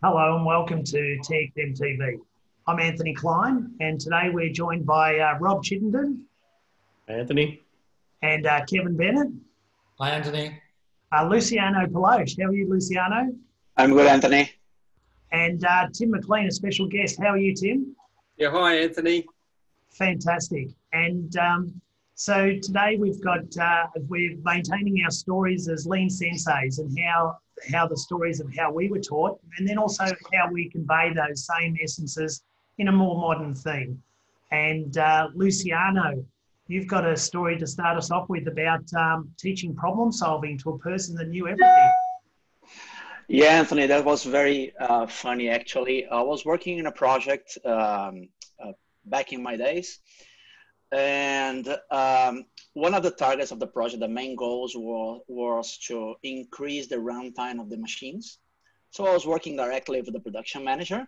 Hello and welcome to TXM TV. I'm Anthony Clyne, and today we're joined by Rob Chittenden Anthony. and Kevin Bennett. Hi, Anthony. Luciano Peloche. How are you, Luciano? I'm good, Anthony. And Tim McLean, a special guest. How are you, Tim? Yeah, hi, Anthony. Fantastic. And so today we're maintaining our stories as Lean Senseis and how the stories of how we were taught, and then also how we convey those same essences in a more modern theme. And Luciano, you've got a story to start us off with about teaching problem solving to a person that knew everything. Yeah, Anthony, that was very funny, actually. I was working in a project back in my days. And one of the targets of the project, the main goals was to increase the runtime of the machines. So I was working directly with the production manager.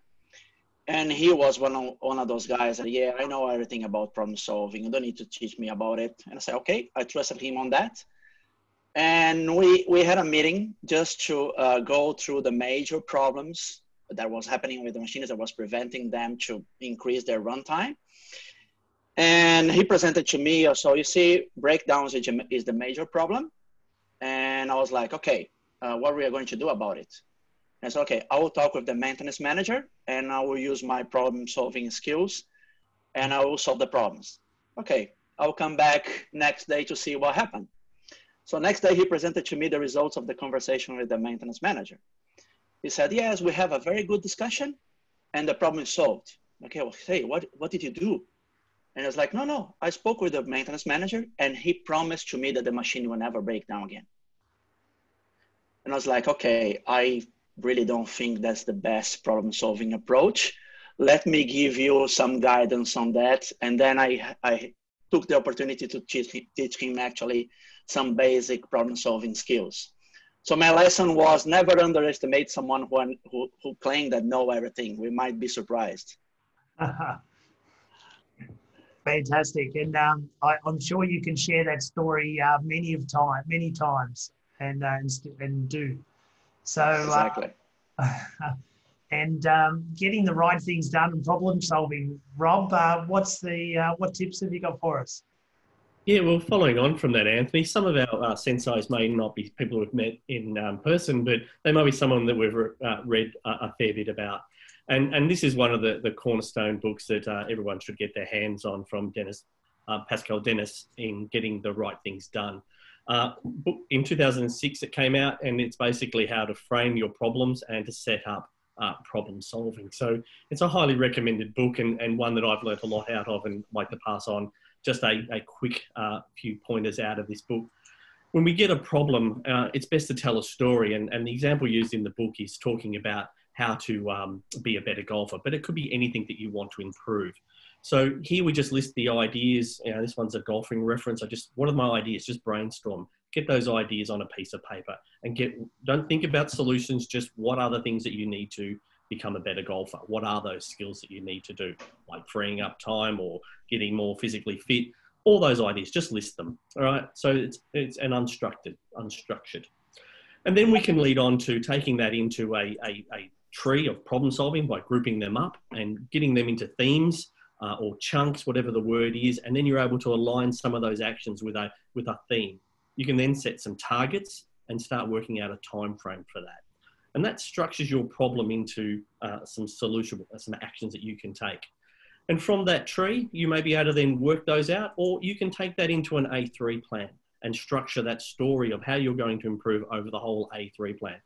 And he was one of those guys that, yeah, I know everything about problem solving. You don't need to teach me about it. And I said, okay, I trusted him on that. And we had a meeting just to go through the major problems that was happening with the machines that was preventing them to increase their runtime. And he presented to me, so you see, breakdowns is the major problem. And I was like, okay, what are we going to do about it? And I said, okay, I will talk with the maintenance manager and I will use my problem solving skills and I will solve the problems. Okay, I'll come back next day to see what happened. So next day he presented to me the results of the conversation with the maintenance manager. He said, yes, we have a very good discussion and the problem is solved. Okay, well, hey, what did you do? And I was like, no, I spoke with the maintenance manager and he promised to me that the machine will never break down again. And I was like, okay, I really don't think that's the best problem solving approach. Let me give you some guidance on that. And then I took the opportunity to teach him actually some basic problem solving skills. So my lesson was never underestimate someone who claimed that know everything. We might be surprised. Fantastic, and I'm sure you can share that story many times, and do so. Exactly. And getting the right things done and problem solving. Rob, what tips have you got for us? Yeah, well, following on from that, Anthony, some of our senseis may not be people we've met in person, but they might be someone that we've read a fair bit about. And this is one of the cornerstone books that everyone should get their hands on from Pascal Dennis in Getting the Right Things Done. Book in 2006 it came out, and it's basically how to frame your problems and to set up problem solving. So it's a highly recommended book and one that I've learnt a lot out of and like to pass on just a quick few pointers out of this book. When we get a problem, it's best to tell a story. And the example used in the book is talking about how to be a better golfer, but it could be anything that you want to improve. So here we just list the ideas. You know, this one's a golfing reference. What are my ideas? Just brainstorm. Get those ideas on a piece of paper and don't think about solutions, just what are the things that you need to become a better golfer? What are those skills that you need to do? Like freeing up time or getting more physically fit, all those ideas, just list them. All right. So it's an unstructured. And then we can lead on to taking that into a tree of problem solving by grouping them up and getting them into themes or chunks, whatever the word is. And then you're able to align some of those actions with a theme. You can then set some targets and start working out a time frame for that. And that structures your problem into some actions that you can take. And from that tree, you may be able to then work those out, or you can take that into an A3 plan and structure that story of how you're going to improve over the whole A3 plan.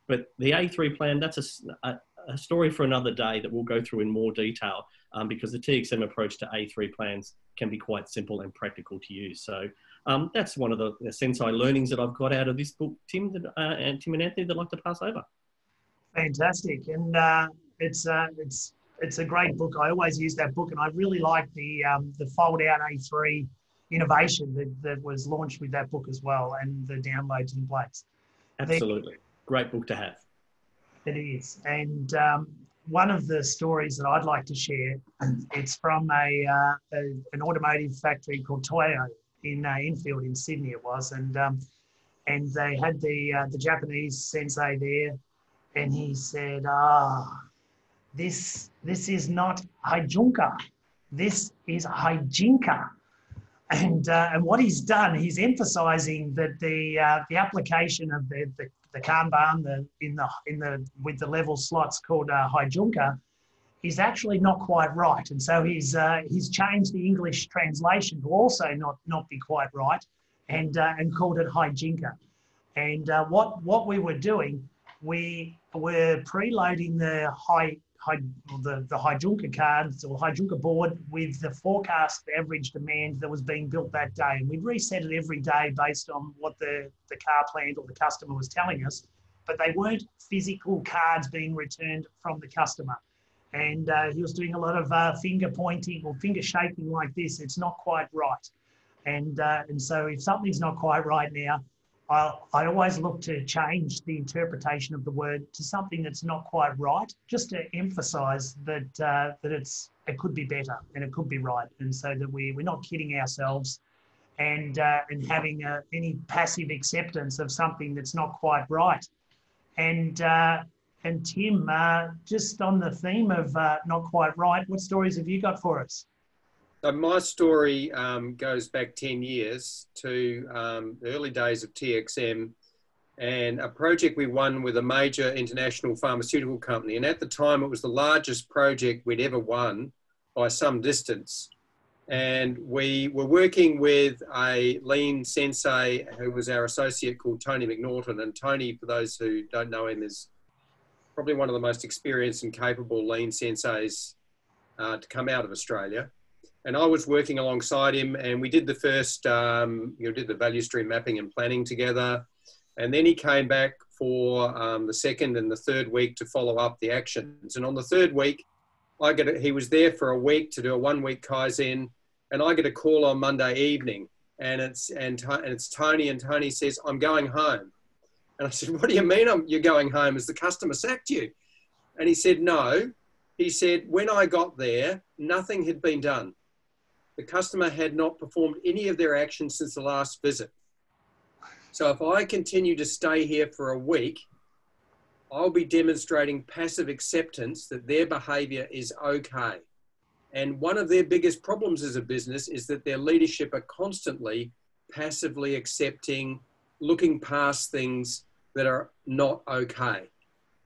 But the A3 plan, that's a story for another day that we'll go through in more detail because the TXM approach to A3 plans can be quite simple and practical to use. So that's one of the Sensei learnings that I've got out of this book, Tim and Anthony, that I'd like to pass over. Fantastic, and it's a great book. I always use that book, and I really like the fold-out A3 innovation that was launched with that book as well, and the download templates. Absolutely. Great book to have. It is. And one of the stories that I'd like to share, it's from an automotive factory called Toyo in Enfield in Sydney it was. And they had the Japanese sensei there And he said, this is not hijunka. This is hijinka. And what he's done, he's emphasising that the application of the Kanban with the level slots called hijunka is actually not quite right. And so he's changed the English translation to also not be quite right, and called it hijinka. And what we were doing, we were preloading the hijunka cards or hijunka board with the forecast average demand that was being built that day. And we'd reset it every day based on what the car plant or the customer was telling us, but they weren't physical cards being returned from the customer. And he was doing a lot of finger pointing or finger shaking like this. It's not quite right. And so if something's not quite right now, I always look to change the interpretation of the word to something that's not quite right, just to emphasise that it could be better and it could be right, and so that we're not kidding ourselves and having any passive acceptance of something that's not quite right. And Tim, just on the theme of not quite right, what stories have you got for us? So my story goes back 10 years to the early days of TXM and a project we won with a major international pharmaceutical company. And at the time, it was the largest project we'd ever won by some distance. And we were working with a Lean Sensei who was our associate called Tony McNaughton. And Tony, for those who don't know him, is probably one of the most experienced and capable Lean Senseis to come out of Australia. And I was working alongside him, and we did the first, did the value stream mapping and planning together. And then he came back for the second and the third week to follow up the actions. And on the third week, he was there for a week to do a 1 week Kaizen, and I get a call on Monday evening, and it's Tony, and Tony says, "I'm going home." And I said, "What do you mean you're going home? Has the customer sacked you?" And he said, "No." He said, "When I got there, nothing had been done. The customer had not performed any of their actions since the last visit. So if I continue to stay here for a week, I'll be demonstrating passive acceptance that their behavior is okay. And one of their biggest problems as a business is that their leadership are constantly passively accepting, looking past things that are not okay."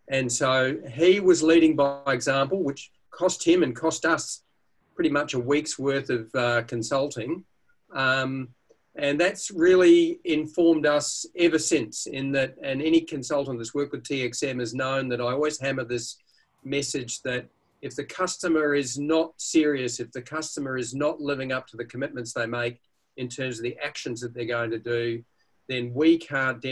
And so he was leading by example, which cost him and cost us pretty much a week's worth of consulting. And that's really informed us ever since in that, and any consultant that's worked with TXM has known that I always hammer this message that if the customer is not serious, if the customer is not living up to the commitments they make in terms of the actions that they're going to do, then we can't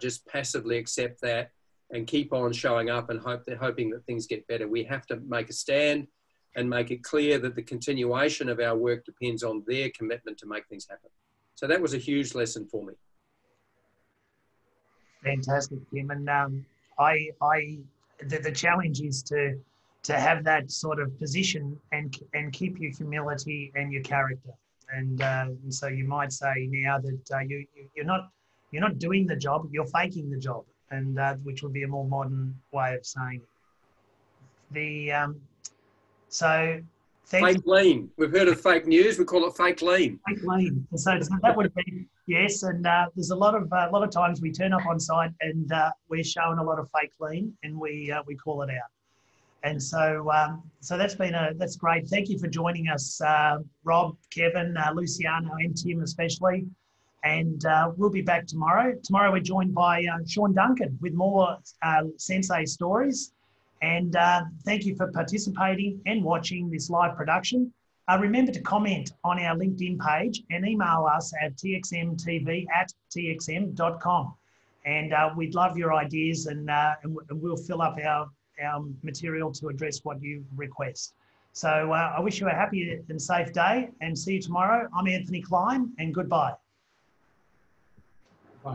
just passively accept that and keep on showing up and hoping that things get better. We have to make a stand and make it clear that the continuation of our work depends on their commitment to make things happen. So that was a huge lesson for me. Fantastic, Tim. And the challenge is to have that sort of position and keep your humility and your character. And so you might say now that you're not doing the job, you're faking the job, and which would be a more modern way of saying it. So fake lean. We've heard of fake news. We call it fake lean. Fake lean. So that would be yes. And there's a lot of times we turn up on site and we're showing a lot of fake lean, and we call it out. And so that's great. Thank you for joining us, Rob, Kevin, Luciano, and Tim especially. And we'll be back tomorrow. Tomorrow we're joined by Sean Duncan with more Sensei stories. And thank you for participating and watching this live production. Remember to comment on our LinkedIn page and email us at txmtv@txm.com. And we'd love your ideas, and we'll fill up our material to address what you request. So I wish you a happy and safe day, and see you tomorrow. I'm Anthony Clyne, and goodbye.